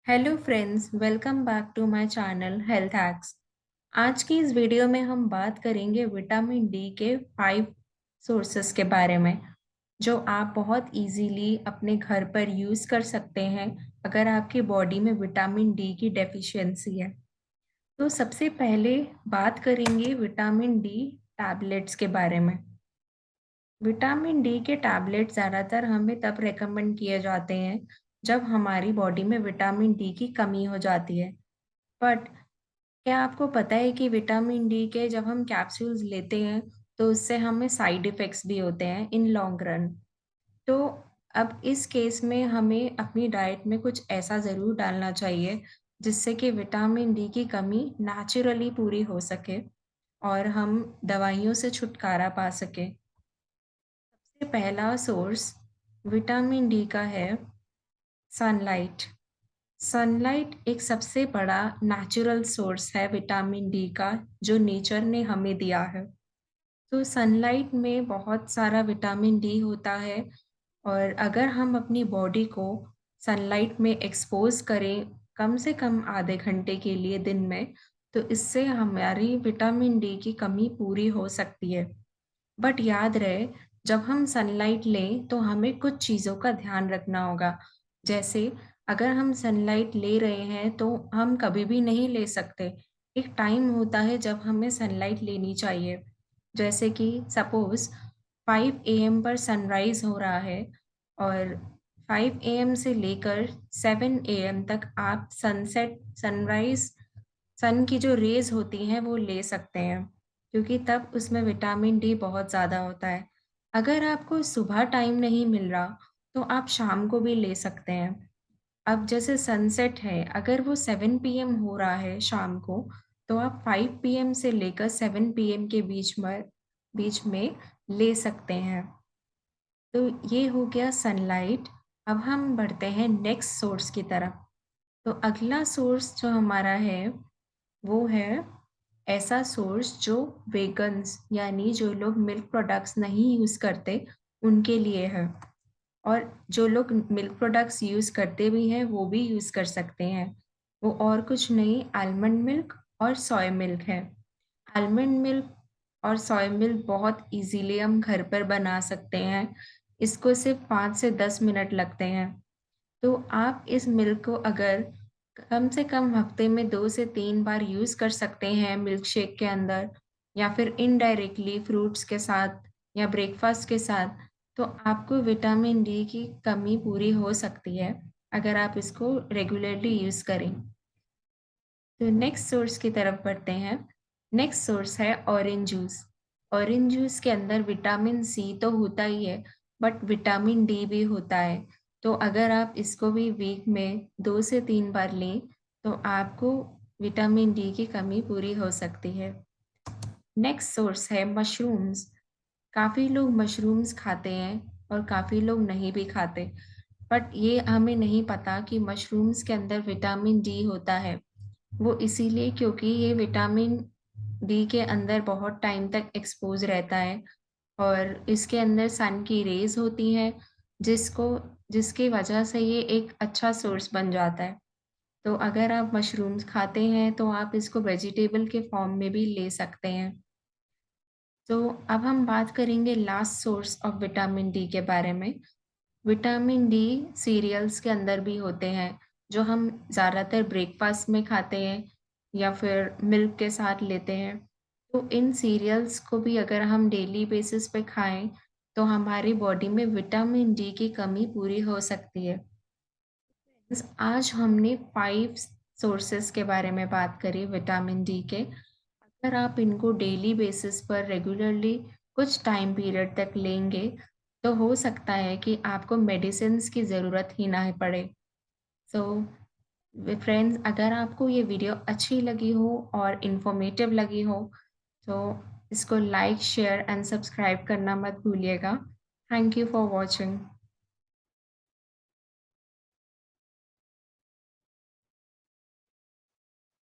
Hello friends, welcome back to my channel health hacks. आज की इस वीडियो में हम बात करेंगे विटामिन डी के 5 सोर्सेस के बारे में, जो आप बहुत इजीली अपने घर पर यूज़ कर सकते हैं अगर आपकी बॉडी में विटामिन डी की डेफिशिएंसी है। तो सबसे पहले बात करेंगे विटामिन डी टैबलेट्स के बारे में। विटामिन डी के टैबलेट ज़्यादातर हमें तब रेकमेंड किए जाते हैं जब हमारी बॉडी में विटामिन डी की कमी हो जाती है। बट क्या आपको पता है कि विटामिन डी के जब हम कैप्सूल्स लेते हैं तो उससे हमें साइड इफ़ेक्ट्स भी होते हैं इन लॉन्ग रन। तो अब इस केस में हमें अपनी डाइट में कुछ ऐसा ज़रूर डालना चाहिए जिससे कि विटामिन डी की कमी नेचुरली पूरी हो सके और हम दवाइयों से छुटकारा पा सकें। सबसे पहला सोर्स विटामिन डी का है सनलाइट। सनलाइट एक सबसे बड़ा नेचुरल सोर्स है विटामिन डी का, जो नेचर ने हमें दिया है। तो सनलाइट में बहुत सारा विटामिन डी होता है और अगर हम अपनी बॉडी को सनलाइट में एक्सपोज़ करें कम से कम आधे घंटे के लिए दिन में, तो इससे हमारी विटामिन डी की कमी पूरी हो सकती है। बट याद रहे, जब हम सनलाइट लें तो हमें कुछ चीज़ों का ध्यान रखना होगा। जैसे अगर हम सनलाइट ले रहे हैं तो हम कभी भी नहीं ले सकते। एक टाइम होता है जब हमें सनलाइट लेनी चाहिए। जैसे कि सपोज़ 5 एएम पर सनराइज़ हो रहा है और 5 एएम से लेकर 7 एएम तक आप सनसेट, सनराइज़, सन की जो रेज़ होती हैं वो ले सकते हैं, क्योंकि तब उसमें विटामिन डी बहुत ज़्यादा होता है। अगर आपको सुबह टाइम नहीं मिल रहा, तो आप शाम को भी ले सकते हैं। अब जैसे सनसेट है, अगर वो 7 पीएम हो रहा है शाम को, तो आप 5 पीएम से लेकर 7 पीएम के बीच में ले सकते हैं। तो ये हो गया सनलाइट। अब हम बढ़ते हैं नेक्स्ट सोर्स की तरफ। तो अगला सोर्स जो हमारा है, वो है ऐसा सोर्स जो वेगन्स यानी जो लोग मिल्क प्रोडक्ट्स नहीं यूज़ करते, उनके लिए है। और जो लोग मिल्क प्रोडक्ट्स यूज़ करते भी हैं, वो भी यूज़ कर सकते हैं। वो और कुछ नहीं, आलमंड मिल्क और सोया मिल्क है। आलमंड मिल्क और सोया मिल्क बहुत ईज़िली हम घर पर बना सकते हैं। इसको सिर्फ़ 5 से 10 मिनट लगते हैं। तो आप इस मिल्क को अगर कम से कम हफ्ते में 2 से 3 बार यूज़ कर सकते हैं मिल्क शेक के अंदर, या फिर इनडायरेक्टली फ्रूट्स के साथ या ब्रेकफ़ास्ट के साथ, तो आपको विटामिन डी की कमी पूरी हो सकती है, अगर आप इसको रेगुलरली यूज़ करें। तो नेक्स्ट सोर्स की तरफ बढ़ते हैं। नेक्स्ट सोर्स है ऑरेंज जूस। ऑरेंज जूस के अंदर विटामिन सी तो होता ही है, बट विटामिन डी भी होता है। तो अगर आप इसको भी वीक में 2 से 3 बार लें, तो आपको विटामिन डी की कमी पूरी हो सकती है। नेक्स्ट सोर्स है मशरूम्स। काफ़ी लोग मशरूम्स खाते हैं और काफ़ी लोग नहीं भी खाते। बट ये हमें नहीं पता कि मशरूम्स के अंदर विटामिन डी होता है। वो इसीलिए क्योंकि ये विटामिन डी के अंदर बहुत टाइम तक एक्सपोज़ रहता है और इसके अंदर सन की रेज़ होती हैं, जिसको जिसकी वजह से ये एक अच्छा सोर्स बन जाता है। तो अगर आप मशरूम्स खाते हैं, तो आप इसको वेजिटेबल के फॉर्म में भी ले सकते हैं। तो अब हम बात करेंगे last source of vitamin D के बारे में। विटामिन डी सीरियल्स के अंदर भी होते हैं, जो हम ज़्यादातर ब्रेकफ़ास्ट में खाते हैं या फिर मिल्क के साथ लेते हैं। तो इन सीरियल्स को भी अगर हम डेली बेसिस पे खाएँ, तो हमारी बॉडी में विटामिन डी की कमी पूरी हो सकती है। आज हमने 5 सोर्सेज़ के बारे में बात करी विटामिन डी के। अगर आप इनको डेली बेसिस पर रेगुलरली कुछ टाइम पीरियड तक लेंगे, तो हो सकता है कि आपको मेडिसिन्स की ज़रूरत ही ना पड़े। सो फ्रेंड्स, अगर आपको ये वीडियो अच्छी लगी हो और इन्फॉर्मेटिव लगी हो, तो इसको लाइक, शेयर एंड सब्सक्राइब करना मत भूलिएगा। Thank you for watching.